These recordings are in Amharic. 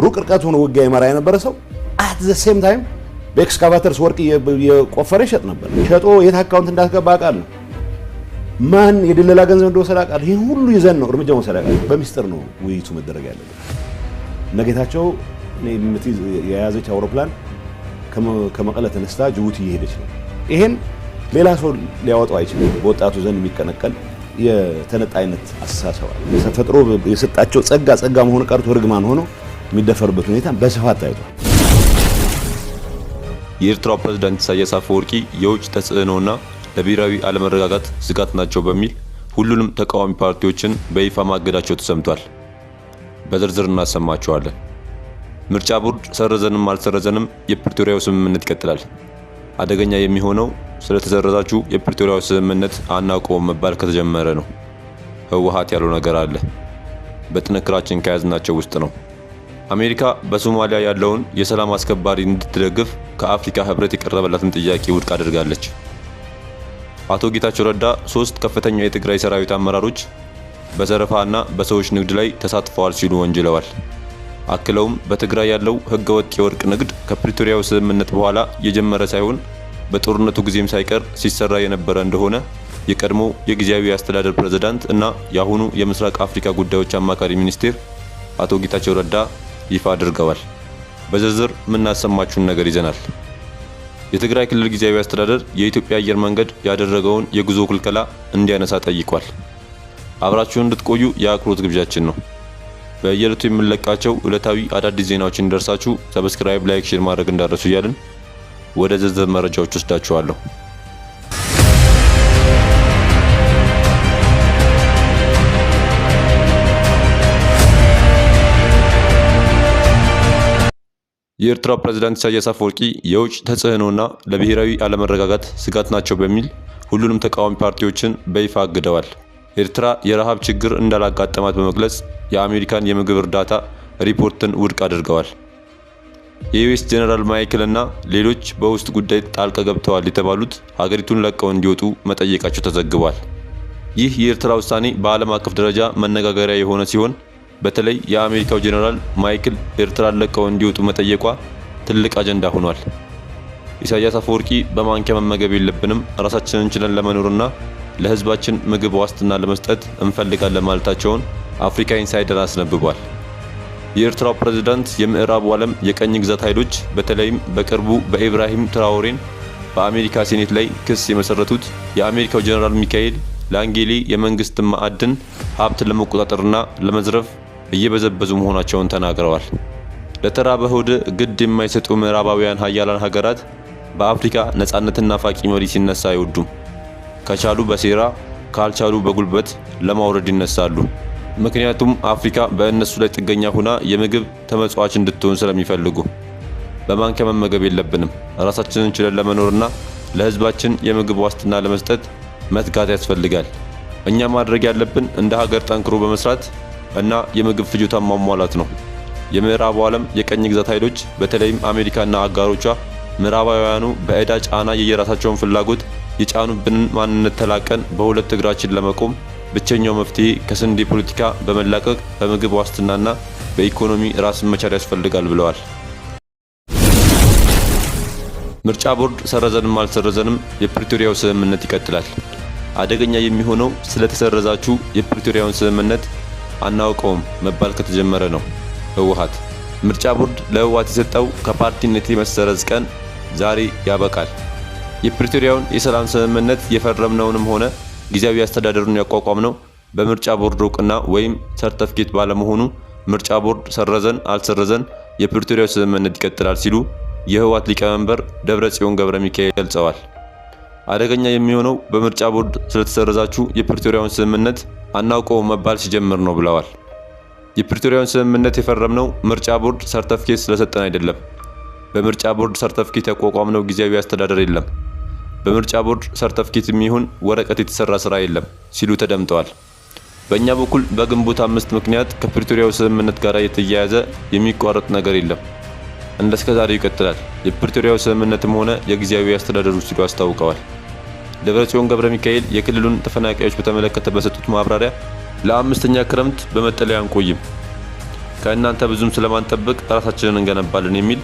ሩቅ ርቀት ሆኖ ውጊያ ይመራ የነበረ ሰው at the same time በኤክስካቫተርስ ወርቅ የቆፈረ ይሸጥ ነበር። ሸጦ የት አካውንት እንዳስገባ አውቃለሁ። ማን የድለላ ገንዘብ እንደወሰደ አውቃለሁ። ይሄን ሁሉ ይዘን ነው እርምጃ መውሰድ አውቃለሁ። በሚስጥር ነው ውይይቱ መደረግ ያለበት። ነገታቸው የያዘች አውሮፕላን ከመቀለ ተነስታ ጅቡቲ እየሄደች ነው። ይሄን ሌላ ሰው ሊያወጣው አይችልም። በወጣቱ ዘንድ የሚቀነቀል የተነጣይነት አስተሳሰብ አለ። ተፈጥሮ የሰጣቸው ጸጋ መሆኑ ቀርቶ ርግማን ሆኖ የሚደፈርበት ሁኔታ በስፋት ታይቷል። የኤርትራው ፕሬዝዳንት ኢሳያስ አፈወርቂ የውጭ ተጽዕኖና ለብሔራዊ አለመረጋጋት ስጋት ናቸው በሚል ሁሉንም ተቃዋሚ ፓርቲዎችን በይፋ ማገዳቸው ተሰምቷል። በዝርዝር እናሰማቸዋለን። ምርጫ ቦርድ ሰረዘንም አልሰረዘንም የፕሪቶሪያው ስምምነት ይቀጥላል። አደገኛ የሚሆነው ስለተሰረዛችሁ የፕሪቶሪያው ስምምነት አናውቀውም መባል ከተጀመረ ነው። ህወሓት ያለው ነገር አለ። በጥንክራችን ከያዝናቸው ውስጥ ነው። አሜሪካ በሶማሊያ ያለውን የሰላም አስከባሪ እንድትደግፍ ከአፍሪካ ህብረት የቀረበላትን ጥያቄ ውድቅ አድርጋለች። አቶ ጌታቸው ረዳ 3 ከፍተኛ የትግራይ ሰራዊት አመራሮች በዘረፋና በሰዎች ንግድ ላይ ተሳትፈዋል ሲሉ ወንጅለዋል። አክለውም በትግራይ ያለው ህገወጥ የወርቅ ንግድ ከፕሪቶሪያው ስምምነት በኋላ የጀመረ ሳይሆን በጦርነቱ ጊዜም ሳይቀር ሲሰራ የነበረ እንደሆነ የቀድሞ የጊዜያዊ አስተዳደር ፕሬዝዳንት እና የአሁኑ የምስራቅ አፍሪካ ጉዳዮች አማካሪ ሚኒስቴር አቶ ጌታቸው ረዳ ይፋ አድርገዋል። በዝርዝር ምናሰማችሁን ነገር ይዘናል። የትግራይ ክልል ጊዜያዊ አስተዳደር የኢትዮጵያ አየር መንገድ ያደረገውን የጉዞ ክልከላ እንዲያነሳ ጠይቋል። አብራችሁን እንድትቆዩ የአክብሮት ግብዣችን ነው። በየዕለቱ የምንለቃቸው ዕለታዊ አዳዲስ ዜናዎች እንዲደርሳችሁ ሰብስክራይብ፣ ላይክ፣ ሼር ማድረግ እንዳትረሱ እያልን ወደ ዝርዝር መረጃዎች ወስዳችኋለሁ። የኤርትራው ፕሬዝዳንት ኢሳያስ አፈወርቂ የውጭ ተጽዕኖና ለብሔራዊ አለመረጋጋት ስጋት ናቸው በሚል ሁሉንም ተቃዋሚ ፓርቲዎችን በይፋ አግደዋል። ኤርትራ የረሃብ ችግር እንዳላጋጠማት በመግለጽ የአሜሪካን የምግብ እርዳታ ሪፖርትን ውድቅ አድርገዋል። የዩኤስ ጄኔራል ማይክል እና ሌሎች በውስጥ ጉዳይ ጣልቃ ገብተዋል የተባሉት ሀገሪቱን ለቀው እንዲወጡ መጠየቃቸው ተዘግቧል። ይህ የኤርትራ ውሳኔ በዓለም አቀፍ ደረጃ መነጋገሪያ የሆነ ሲሆን በተለይ የአሜሪካው ጄኔራል ማይክል ኤርትራን ለቀው እንዲወጡ መጠየቋ ትልቅ አጀንዳ ሆኗል። ኢሳያስ አፈወርቂ በማንኪያ መመገብ የለብንም፣ ራሳችንን ችለን ለመኖርና ለህዝባችን ምግብ ዋስትና ለመስጠት እንፈልጋለን ማለታቸውን አፍሪካ ኢንሳይደር አስነብቧል። የኤርትራው ፕሬዝዳንት የምዕራቡ ዓለም የቀኝ ግዛት ኃይሎች በተለይም በቅርቡ በኢብራሂም ትራኦሬን በአሜሪካ ሴኔት ላይ ክስ የመሰረቱት የአሜሪካው ጄኔራል ሚካኤል ላንጌሌ የመንግስት ማዕድን ሀብት ለመቆጣጠርና ለመዝረፍ እየበዘበዙ መሆናቸውን ተናግረዋል። ለተራበ ሆድ ግድ የማይሰጡ ምዕራባውያን ሀያላን ሀገራት በአፍሪካ ነፃነትና ናፋቂ መሪ ሲነሳ አይወዱም። ከቻሉ በሴራ ካልቻሉ በጉልበት ለማውረድ ይነሳሉ። ምክንያቱም አፍሪካ በእነሱ ላይ ጥገኛ ሆና የምግብ ተመጽዋች እንድትሆን ስለሚፈልጉ። በማንኪያ መመገብ የለብንም፣ ራሳችንን ችለን ለመኖርና ለህዝባችን የምግብ ዋስትና ለመስጠት መትጋት ያስፈልጋል። እኛ ማድረግ ያለብን እንደ ሀገር ጠንክሮ በመስራት እና የምግብ ፍጆታ ማሟላት ነው። የምዕራቡ ዓለም የቀኝ ግዛት ኃይሎች በተለይም አሜሪካና አጋሮቿ ምዕራባውያኑ በዕዳ ጫና የየራሳቸውን ፍላጎት የጫኑብንን ማንነት ተላቀን በሁለት እግራችን ለመቆም ብቸኛው መፍትሄ ከስንዴ ፖለቲካ በመላቀቅ በምግብ ዋስትናና በኢኮኖሚ ራስን መቻል ያስፈልጋል ብለዋል። ምርጫ ቦርድ ሰረዘንም አልሰረዘንም የፕሪቶሪያው ስምምነት ይቀጥላል። አደገኛ የሚሆነው ስለተሰረዛችሁ የፕሪቶሪያውን ስምምነት አናውቀውም መባል ከተጀመረ ነው። ህወሓት ምርጫ ቦርድ ለህወሓት የሰጠው ከፓርቲነት የመሰረዝ ቀን ዛሬ ያበቃል። የፕሪቶሪያውን የሰላም ስምምነት የፈረምነውንም ሆነ ጊዜያዊ አስተዳደሩን ያቋቋምነው በምርጫ ቦርድ እውቅና ወይም ሰርተፊኬት ባለመሆኑ ምርጫ ቦርድ ሰረዘን አልሰረዘን የፕሪቶሪያው ስምምነት ይቀጥላል ሲሉ የህወሓት ሊቀመንበር ደብረጽዮን ገብረ ሚካኤል ገልጸዋል። አደገኛ የሚሆነው በምርጫ ቦርድ ስለተሰረዛችሁ የፕሪቶሪያውን ስምምነት አናውቀውም መባል ሲጀምር ነው ብለዋል። የፕሪቶሪያውን ስምምነት የፈረምነው ምርጫ ቦርድ ሰርተፊኬት ስለሰጠን አይደለም። በምርጫ ቦርድ ሰርተፊኬት ያቋቋምነው ጊዜያዊ አስተዳደር የለም። በምርጫ ቦርድ ሰርተፊኬት የሚሆን ወረቀት የተሰራ ስራ የለም ሲሉ ተደምጠዋል። በእኛ በኩል በግንቦት 5 ምክንያት ከፕሪቶሪያው ስምምነት ጋር የተያያዘ የሚቋረጥ ነገር የለም። እንደስከዛሬው ይቀጥላል። የፕሪቶሪያው ስምምነትም ሆነ የጊዜያዊ አስተዳደሩ ሲሉ አስታውቀዋል። ደብረጽዮን ገብረ ሚካኤል የክልሉን ተፈናቃዮች በተመለከተ በሰጡት ማብራሪያ ለአምስተኛ ክረምት በመጠለያ አንቆይም፣ ከእናንተ ብዙም ስለማንጠብቅ ራሳችንን እንገነባለን የሚል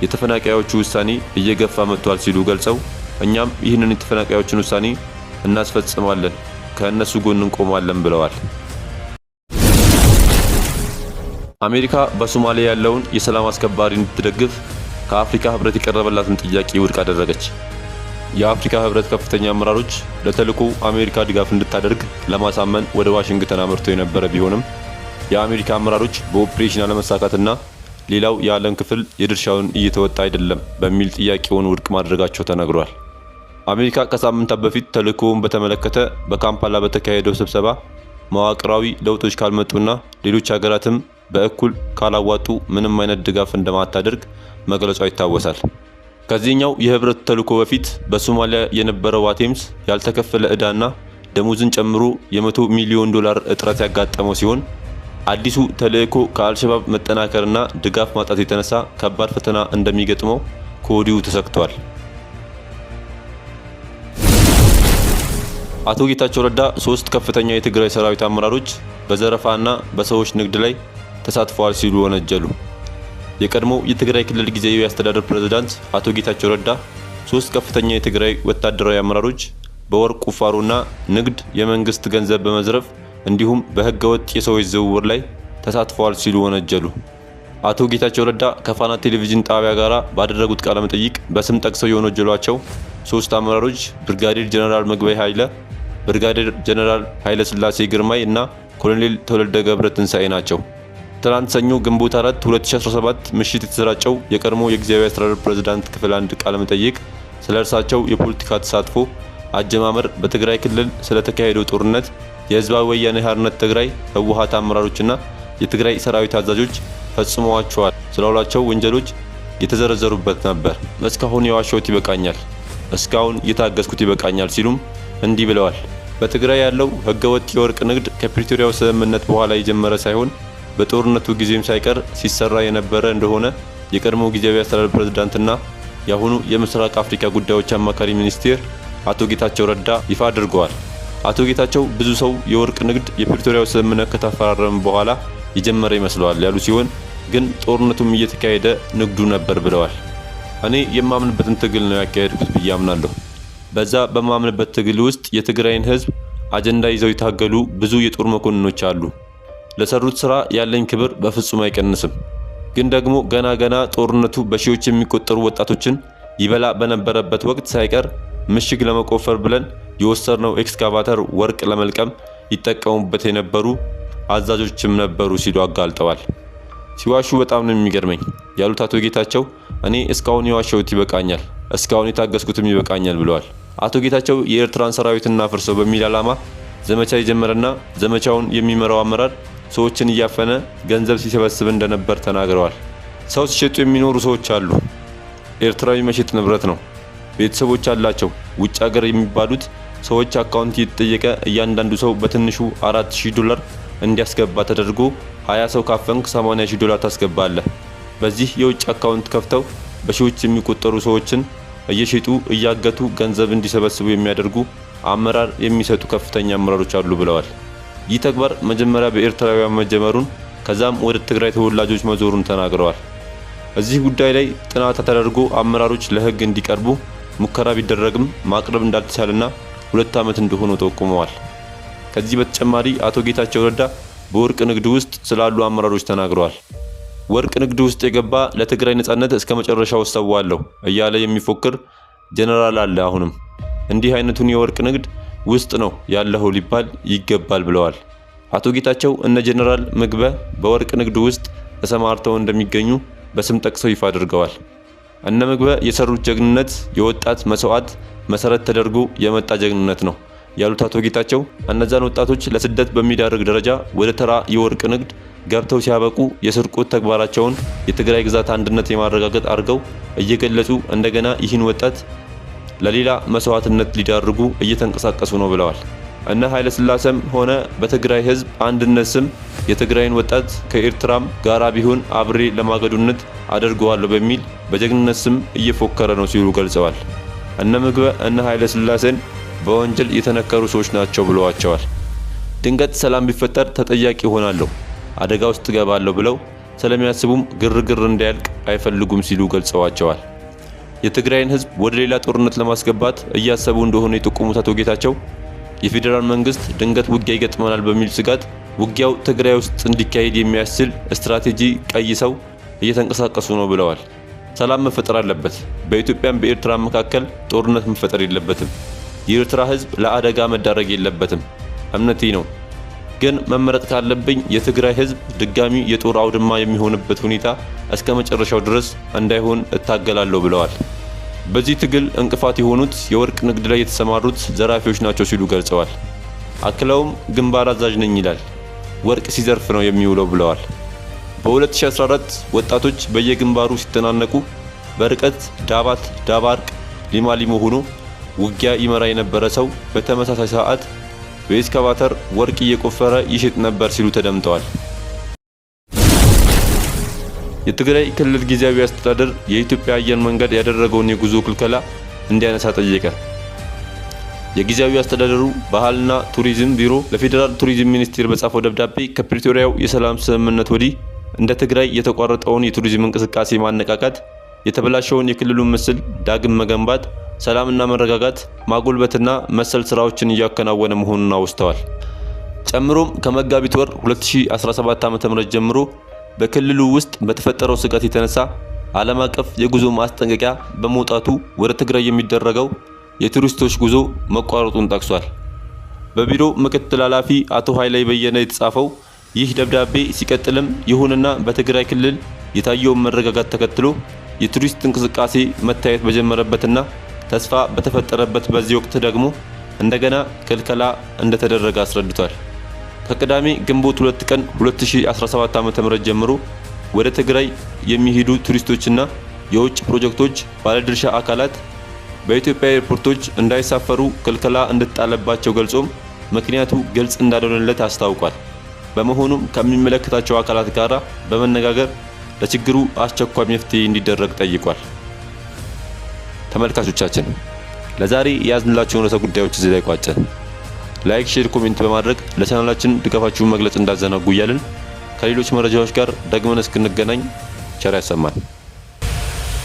የተፈናቃዮቹ ውሳኔ እየገፋ መጥቷል ሲሉ ገልጸው እኛም ይህንን የተፈናቃዮችን ውሳኔ እናስፈጽማለን፣ ከእነሱ ጎን እንቆማለን ብለዋል። አሜሪካ በሶማሊያ ያለውን የሰላም አስከባሪ እንድትደግፍ ከአፍሪካ ህብረት የቀረበላትን ጥያቄ ውድቅ አደረገች። የአፍሪካ ህብረት ከፍተኛ አመራሮች ለተልዕኮ አሜሪካ ድጋፍ እንድታደርግ ለማሳመን ወደ ዋሽንግተን አምርተው የነበረ ቢሆንም የአሜሪካ አመራሮች በኦፕሬሽን አለመሳካትና ሌላው የዓለም ክፍል የድርሻውን እየተወጣ አይደለም በሚል ጥያቄውን ውድቅ ማድረጋቸው ተነግሯል። አሜሪካ ከሳምንታት በፊት ተልዕኮውን በተመለከተ በካምፓላ በተካሄደው ስብሰባ መዋቅራዊ ለውጦች ካልመጡና ሌሎች ሀገራትም በእኩል ካላዋጡ ምንም አይነት ድጋፍ እንደማታደርግ መግለጿ ይታወሳል። ከዚህኛው የህብረቱ ተልዕኮ በፊት በሶማሊያ የነበረው አቴምስ ያልተከፈለ ዕዳና ደሞዝን ጨምሮ የ100 ሚሊዮን ዶላር እጥረት ያጋጠመው ሲሆን አዲሱ ተልዕኮ ከአልሸባብ መጠናከርና ድጋፍ ማጣት የተነሳ ከባድ ፈተና እንደሚገጥመው ከወዲሁ ተሰክቷል። አቶ ጌታቸው ረዳ 3 ከፍተኛ የትግራይ ሰራዊት አመራሮች በዘረፋና በሰዎች ንግድ ላይ ተሳትፈዋል ሲሉ ወነጀሉ። የቀድሞው የትግራይ ክልል ጊዜያዊ አስተዳደር ፕሬዝዳንት አቶ ጌታቸው ረዳ 3 ከፍተኛ የትግራይ ወታደራዊ አመራሮች በወርቅ ቁፋሮና ንግድ የመንግስት ገንዘብ በመዝረፍ እንዲሁም በህገወጥ የሰዎች ዝውውር ላይ ተሳትፈዋል ሲሉ ወነጀሉ። አቶ ጌታቸው ረዳ ከፋና ቴሌቪዥን ጣቢያ ጋር ባደረጉት ቃለ መጠይቅ በስም ጠቅሰው የወነጀሏቸው 3 አመራሮች ብርጋዴር ጀነራል ምግበይ ኃይለ፣ ብርጋዴር ጀነራል ኃይለ ስላሴ ግርማይ እና ኮሎኔል ተወልደ ገብረ ትንሳኤ ናቸው። ትናንት ሰኞ ግንቦት 4 2017 ምሽት የተሰራጨው የቀድሞ የጊዜያዊ አስተዳደር ፕሬዝዳንት ክፍል 1 ቃለ መጠይቅ ስለ እርሳቸው የፖለቲካ ተሳትፎ አጀማመር፣ በትግራይ ክልል ስለተካሄደው ጦርነት፣ የህዝባዊ ወያኔ ሓርነት ትግራይ ህወሓት አመራሮችና የትግራይ ሰራዊት አዛዦች ፈጽመዋቸዋል ስላሏቸው ወንጀሎች የተዘረዘሩበት ነበር። እስካሁን የዋሸሁት ይበቃኛል፣ እስካሁን የታገስኩት ይበቃኛል ሲሉም እንዲህ ብለዋል። በትግራይ ያለው ህገወጥ የወርቅ ንግድ ከፕሪቶሪያው ስምምነት በኋላ የጀመረ ሳይሆን በጦርነቱ ጊዜም ሳይቀር ሲሰራ የነበረ እንደሆነ የቀድሞ ጊዜያዊ አስተዳደር ፕሬዝዳንትና የአሁኑ የምስራቅ አፍሪካ ጉዳዮች አማካሪ ሚኒስቴር አቶ ጌታቸው ረዳ ይፋ አድርገዋል። አቶ ጌታቸው ብዙ ሰው የወርቅ ንግድ የፕሪቶሪያው ስምምነት ከተፈራረመ በኋላ የጀመረ ይመስለዋል ያሉ ሲሆን ግን ጦርነቱም እየተካሄደ ንግዱ ነበር ብለዋል። እኔ የማምንበትን ትግል ነው ያካሄድኩት ብዬ አምናለሁ። በዛ በማምንበት ትግል ውስጥ የትግራይን ህዝብ አጀንዳ ይዘው የታገሉ ብዙ የጦር መኮንኖች አሉ። ለሰሩት ስራ ያለኝ ክብር በፍጹም አይቀንስም። ግን ደግሞ ገና ጦርነቱ በሺዎች የሚቆጠሩ ወጣቶችን ይበላ በነበረበት ወቅት ሳይቀር ምሽግ ለመቆፈር ብለን የወሰድነው ኤክስካቫተር ወርቅ ለመልቀም ይጠቀሙበት የነበሩ አዛዦችም ነበሩ ሲሉ አጋልጠዋል። ሲዋሹ በጣም ነው የሚገርመኝ ያሉት አቶ ጌታቸው እኔ እስካሁን የዋሸሁት ይበቃኛል፣ እስካሁን የታገስኩትም ይበቃኛል ብለዋል። አቶ ጌታቸው የኤርትራን ሰራዊትና ፍርሰው በሚል ዓላማ ዘመቻ የጀመረና ዘመቻውን የሚመራው አመራር ሰዎችን እያፈነ ገንዘብ ሲሰበስብ እንደነበር ተናግረዋል። ሰው ሲሸጡ የሚኖሩ ሰዎች አሉ። ኤርትራዊ መሸጥ ንብረት ነው። ቤተሰቦች አላቸው። ውጭ ሀገር የሚባሉት ሰዎች አካውንት እየተጠየቀ እያንዳንዱ ሰው በትንሹ $4000 እንዲያስገባ ተደርጎ 20 ሰው ካፈንክ $80000 ታስገባለህ። በዚህ የውጭ አካውንት ከፍተው በሺዎች የሚቆጠሩ ሰዎችን እየሸጡ እያገቱ ገንዘብ እንዲሰበስቡ የሚያደርጉ አመራር የሚሰጡ ከፍተኛ አመራሮች አሉ ብለዋል። ይህ ተግባር መጀመሪያ በኤርትራውያን መጀመሩን ከዛም ወደ ትግራይ ተወላጆች መዞሩን ተናግረዋል። እዚህ ጉዳይ ላይ ጥናት ተደርጎ አመራሮች ለህግ እንዲቀርቡ ሙከራ ቢደረግም ማቅረብ እንዳልተቻለና 2 ዓመት እንደሆነ ጠቁመዋል። ከዚህ በተጨማሪ አቶ ጌታቸው ረዳ በወርቅ ንግድ ውስጥ ስላሉ አመራሮች ተናግረዋል። ወርቅ ንግድ ውስጥ የገባ ለትግራይ ነጻነት እስከ መጨረሻው እሰዋለሁ እያለ የሚፎክር ጀነራል አለ። አሁንም እንዲህ አይነቱን የወርቅ ንግድ ውስጥ ነው ያለው ሊባል ይገባል ብለዋል። አቶ ጌታቸው እነ ጀነራል ምግበ በወርቅ ንግድ ውስጥ ተሰማርተው እንደሚገኙ በስም ጠቅሰው ይፋ አድርገዋል። እነ ምግበ የሰሩት ጀግንነት የወጣት መስዋዕት መሰረት ተደርጎ የመጣ ጀግንነት ነው ያሉት አቶ ጌታቸው እነዛን ወጣቶች ለስደት በሚዳርግ ደረጃ ወደ ተራ የወርቅ ንግድ ገብተው ሲያበቁ የስርቆት ተግባራቸውን የትግራይ ግዛት አንድነት የማረጋገጥ አድርገው እየገለጹ እንደገና ይህን ወጣት ለሌላ መስዋዕትነት ሊዳርጉ እየተንቀሳቀሱ ነው ብለዋል። እነ ኃይለ ስላሴም ሆነ በትግራይ ህዝብ አንድነት ስም የትግራይን ወጣት ከኤርትራም ጋራ ቢሆን አብሬ ለማገዱነት አድርገዋለሁ በሚል በጀግንነት ስም እየፎከረ ነው ሲሉ ገልጸዋል። እነ ምግበ እነ ኃይለ ስላሴን በወንጀል የተነከሩ ሰዎች ናቸው ብለዋቸዋል። ድንገት ሰላም ቢፈጠር ተጠያቂ ሆናለሁ፣ አደጋ ውስጥ ገባለሁ ብለው ስለሚያስቡም ግርግር እንዳያልቅ አይፈልጉም ሲሉ ገልጸዋቸዋል። የትግራይን ህዝብ ወደ ሌላ ጦርነት ለማስገባት እያሰቡ እንደሆነ የጠቆሙት አቶ ጌታቸው የፌዴራል መንግስት ድንገት ውጊያ ይገጥመናል በሚል ስጋት ውጊያው ትግራይ ውስጥ እንዲካሄድ የሚያስችል ስትራቴጂ ቀይሰው እየተንቀሳቀሱ ነው ብለዋል። ሰላም መፈጠር አለበት። በኢትዮጵያም በኤርትራ መካከል ጦርነት መፈጠር የለበትም። የኤርትራ ህዝብ ለአደጋ መዳረግ የለበትም እምነቴ ነው። ግን መመረጥ ካለብኝ የትግራይ ህዝብ ድጋሚ የጦር አውድማ የሚሆንበት ሁኔታ እስከ መጨረሻው ድረስ እንዳይሆን እታገላለሁ ብለዋል። በዚህ ትግል እንቅፋት የሆኑት የወርቅ ንግድ ላይ የተሰማሩት ዘራፊዎች ናቸው ሲሉ ገልጸዋል። አክለውም ግንባር አዛዥ ነኝ ይላል፣ ወርቅ ሲዘርፍ ነው የሚውለው ብለዋል። በ2014 ወጣቶች በየግንባሩ ሲተናነቁ በርቀት ዳባት፣ ዳባርቅ፣ ሊማሊሞ ሆኖ ውጊያ ይመራ የነበረ ሰው በተመሳሳይ ሰዓት በኤክስካቫተር ወርቅ እየቆፈረ ይሽጥ ነበር ሲሉ ተደምጠዋል። የትግራይ ክልል ጊዜያዊ አስተዳደር የኢትዮጵያ አየር መንገድ ያደረገውን የጉዞ ክልከላ እንዲያነሳ ጠየቀ። የጊዜያዊ አስተዳደሩ ባህልና ቱሪዝም ቢሮ ለፌዴራል ቱሪዝም ሚኒስቴር በጻፈው ደብዳቤ ከፕሪቶሪያው የሰላም ስምምነት ወዲህ እንደ ትግራይ የተቋረጠውን የቱሪዝም እንቅስቃሴ ማነቃቃት፣ የተበላሸውን የክልሉን ምስል ዳግም መገንባት፣ ሰላምና መረጋጋት ማጎልበትና መሰል ስራዎችን እያከናወነ መሆኑን አውስተዋል። ጨምሮም ከመጋቢት ወር 2017 ዓ.ም ጀምሮ በክልሉ ውስጥ በተፈጠረው ስጋት የተነሳ ዓለም አቀፍ የጉዞ ማስጠንቀቂያ በመውጣቱ ወደ ትግራይ የሚደረገው የቱሪስቶች ጉዞ መቋረጡን ጠቅሷል። በቢሮ ምክትል ኃላፊ አቶ ኃይላይ በየነ የተጻፈው ይህ ደብዳቤ ሲቀጥልም ይሁንና በትግራይ ክልል የታየውን መረጋጋት ተከትሎ የቱሪስት እንቅስቃሴ መታየት በጀመረበትና ተስፋ በተፈጠረበት በዚህ ወቅት ደግሞ እንደገና ክልከላ እንደተደረገ አስረድቷል። ከቅዳሜ ግንቦት 2 ቀን 2017 ዓ.ም ጀምሮ ወደ ትግራይ የሚሄዱ ቱሪስቶችና የውጭ ፕሮጀክቶች ባለድርሻ አካላት በኢትዮጵያ ኤርፖርቶች እንዳይሳፈሩ ክልከላ እንደተጣለባቸው ገልጾም ምክንያቱ ግልጽ እንዳልሆነለት አስታውቋል። በመሆኑም ከሚመለከታቸው አካላት ጋር በመነጋገር ለችግሩ አስቸኳይ መፍትሄ እንዲደረግ ጠይቋል። ተመልካቾቻችን ለዛሬ ያዝንላችሁ ርዕሰ ጉዳዮች እዚህ ላይ ቋጨን። ላይክ፣ ሼር፣ ኮሜንት በማድረግ ለቻናላችን ድጋፋችሁን መግለጽ እንዳዘነጉ እያልን ከሌሎች መረጃዎች ጋር ደግመን እስክንገናኝ ቸር ያሰማን።